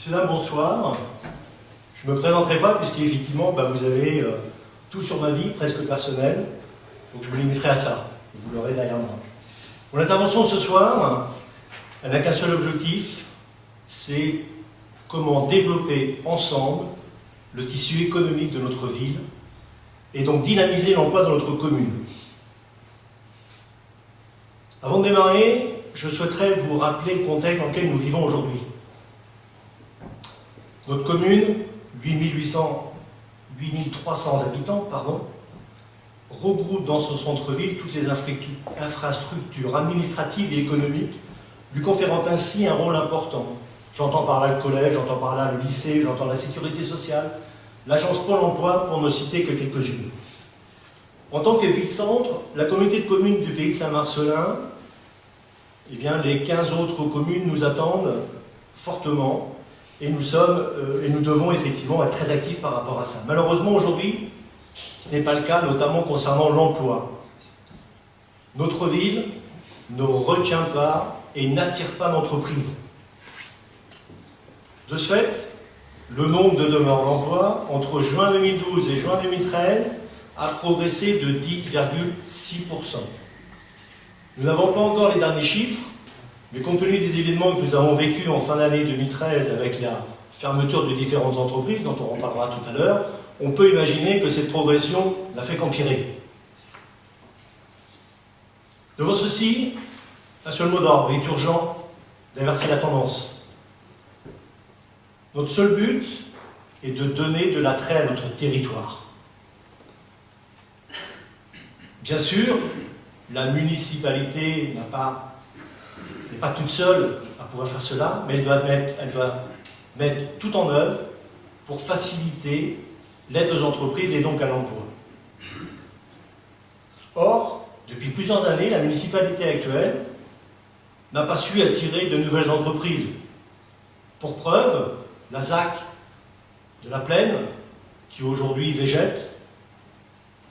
Messieurs, dames, bonsoir. Je ne me présenterai pas puisqu'effectivement, vous avez tout sur ma vie, presque personnelle. Donc je vous limiterai à ça. Vous l'aurez derrière moi. Mon intervention ce soir, elle n'a qu'un seul objectif, c'est comment développer ensemble le tissu économique de notre ville et donc dynamiser l'emploi dans notre commune. Avant de démarrer, je souhaiterais vous rappeler le contexte dans lequel nous vivons aujourd'hui. Notre commune, 8300 habitants, regroupe dans son centre-ville toutes les infrastructures administratives et économiques, lui conférant ainsi un rôle important. J'entends par là le collège, j'entends par là le lycée, j'entends la sécurité sociale, l'agence Pôle emploi, pour ne citer que quelques-unes. En tant que ville-centre, la communauté de communes du pays de Saint-Marcellin, les 15 autres communes nous attendent fortement et nous devons effectivement être très actifs par rapport à ça. Malheureusement, aujourd'hui, ce n'est pas le cas, notamment concernant l'emploi. Notre ville ne retient pas et n'attire pas d'entreprises. De ce fait, le nombre de demandeurs d'emploi entre juin 2012 et juin 2013 a progressé de 10,6%. Nous n'avons pas encore les derniers chiffres, mais compte tenu des événements que nous avons vécus en fin d'année 2013 avec la fermeture de différentes entreprises, dont on en parlera tout à l'heure, on peut imaginer que cette progression n'a fait qu'empirer. Devant ceci, un seul mot d'ordre, il est urgent d'inverser la tendance. Notre seul but est de donner de l'attrait à notre territoire. Bien sûr, la municipalité n'est pas toute seule à pouvoir faire cela, mais elle doit mettre tout en œuvre pour faciliter l'aide aux entreprises et donc à l'emploi. Or, depuis plusieurs années, la municipalité actuelle n'a pas su attirer de nouvelles entreprises. Pour preuve, la ZAC de la Plaine, qui aujourd'hui végète,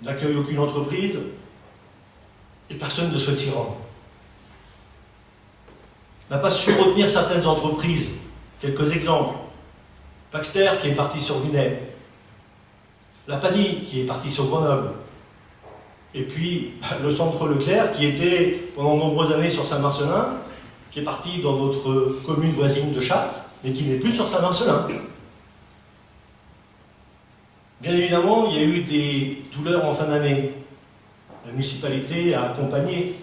n'accueille aucune entreprise et personne ne souhaite s'y rendre. N'a pas su retenir certaines entreprises. Quelques exemples. Baxter qui est parti sur Vinay, La Panie qui est parti sur Grenoble, et puis le centre Leclerc qui était pendant de nombreuses années sur Saint-Marcellin, qui est parti dans notre commune voisine de Châtes, mais qui n'est plus sur Saint-Marcellin. Bien évidemment, il y a eu des douleurs en fin d'année. La municipalité a accompagné,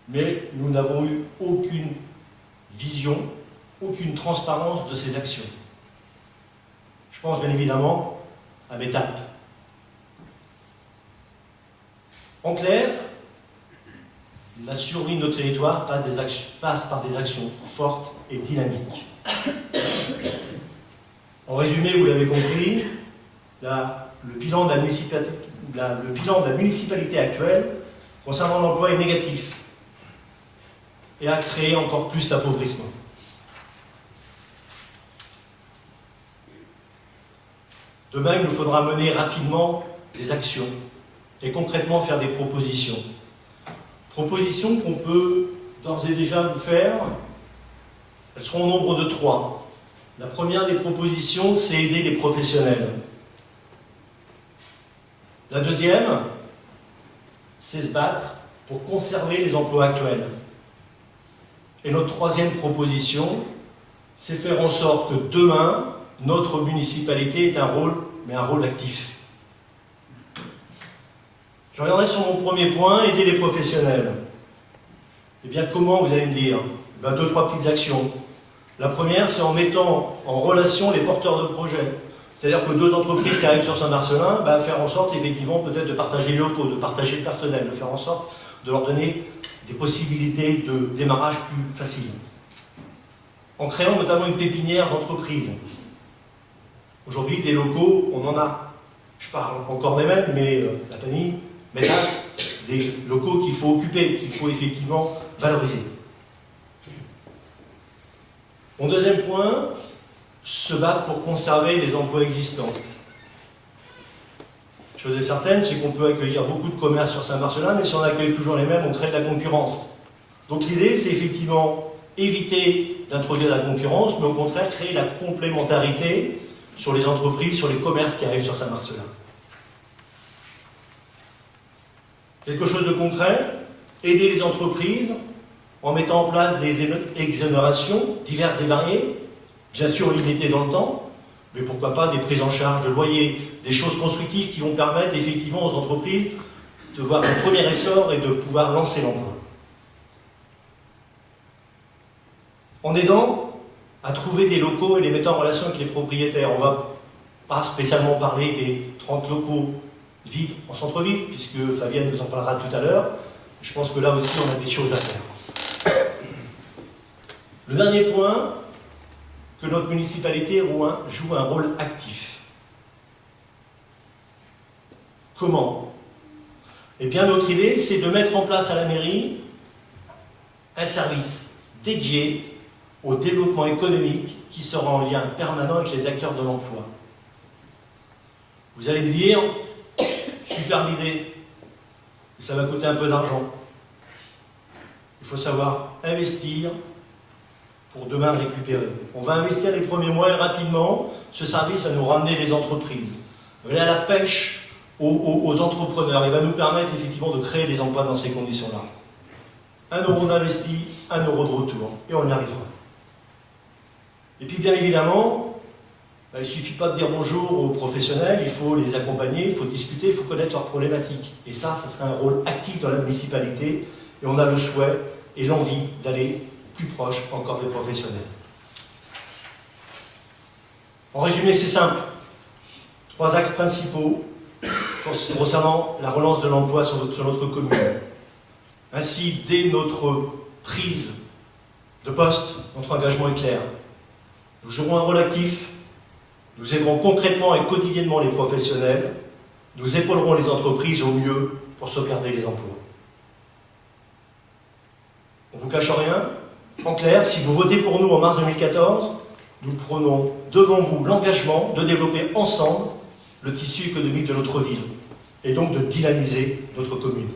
mais nous n'avons eu aucune vision, aucune transparence de ces actions. Je pense bien évidemment à Métap. En clair, la survie de nos territoires passe par des actions fortes et dynamiques. En résumé, vous l'avez compris, le bilan de la municipalité actuelle concernant l'emploi est négatif et a créé encore plus l'appauvrissement. Demain, il nous faudra mener rapidement des actions et concrètement faire des propositions. Propositions qu'on peut d'ores et déjà vous faire. Elles seront au nombre de 3. La première des propositions, c'est aider les professionnels. La deuxième, c'est se battre pour conserver les emplois actuels. Et notre troisième proposition, c'est faire en sorte que demain, notre municipalité ait un rôle actif. Je reviendrai sur mon premier point, aider les professionnels. Eh bien, comment, vous allez me dire? 2-3 petites actions. La première, c'est en mettant en relation les porteurs de projets. C'est-à-dire que 2 entreprises qui arrivent sur Saint-Marcellin, faire en sorte, effectivement, peut-être de partager les locaux, de partager le personnel, de faire en sorte de leur donner des possibilités de démarrage plus faciles. En créant notamment une pépinière d'entreprise. Aujourd'hui, des locaux, on en a. Je parle encore des mêmes, mais La Panie, Métap, des locaux qu'il faut occuper, qu'il faut effectivement valoriser. Mon deuxième point, se battre pour conserver les emplois existants. Chose est certaine, c'est qu'on peut accueillir beaucoup de commerces sur Saint-Marcellin, mais si on accueille toujours les mêmes, on crée de la concurrence. Donc l'idée, c'est effectivement éviter d'introduire la concurrence, mais au contraire créer la complémentarité sur les entreprises, sur les commerces qui arrivent sur Saint-Marcellin. Quelque chose de concret, aider les entreprises en mettant en place des exonérations diverses et variées, bien sûr limitées dans le temps, mais pourquoi pas des prises en charge de loyers, des choses constructives qui vont permettre effectivement aux entreprises de voir un premier essor et de pouvoir lancer l'emploi. En aidant à trouver des locaux et les mettant en relation avec les propriétaires, on ne va pas spécialement parler des 30 locaux vides en centre-ville, puisque Fabienne nous en parlera tout à l'heure. Je pense que là aussi on a des choses à faire. Le dernier point, que notre municipalité joue un rôle actif. Comment? Eh bien, notre idée, c'est de mettre en place à la mairie un service dédié au développement économique qui sera en lien permanent avec les acteurs de l'emploi. Vous allez me dire, superbe idée, ça va coûter un peu d'argent. Il faut savoir investir pour demain récupérer. On va investir les premiers mois et rapidement, ce service va nous ramener les entreprises. Là, la pêche aux entrepreneurs, il va nous permettre effectivement de créer des emplois dans ces conditions-là. 1 euro d'investi, 1 euro de retour, et on y arrivera. Et puis bien évidemment, il ne suffit pas de dire bonjour aux professionnels, il faut les accompagner, il faut discuter, il faut connaître leurs problématiques. Et ça serait un rôle actif dans la municipalité, et on a le souhait et l'envie d'aller plus proche encore des professionnels. En résumé, c'est simple. 3 axes principaux concernant la relance de l'emploi sur notre commune. Ainsi, dès notre prise de poste, notre engagement est clair. Nous jouerons un rôle actif, nous aiderons concrètement et quotidiennement les professionnels, nous épaulerons les entreprises au mieux pour sauvegarder les emplois. On ne vous cache rien. En clair, si vous votez pour nous en mars 2014, nous prenons devant vous l'engagement de développer ensemble le tissu économique de notre ville et donc de dynamiser notre commune.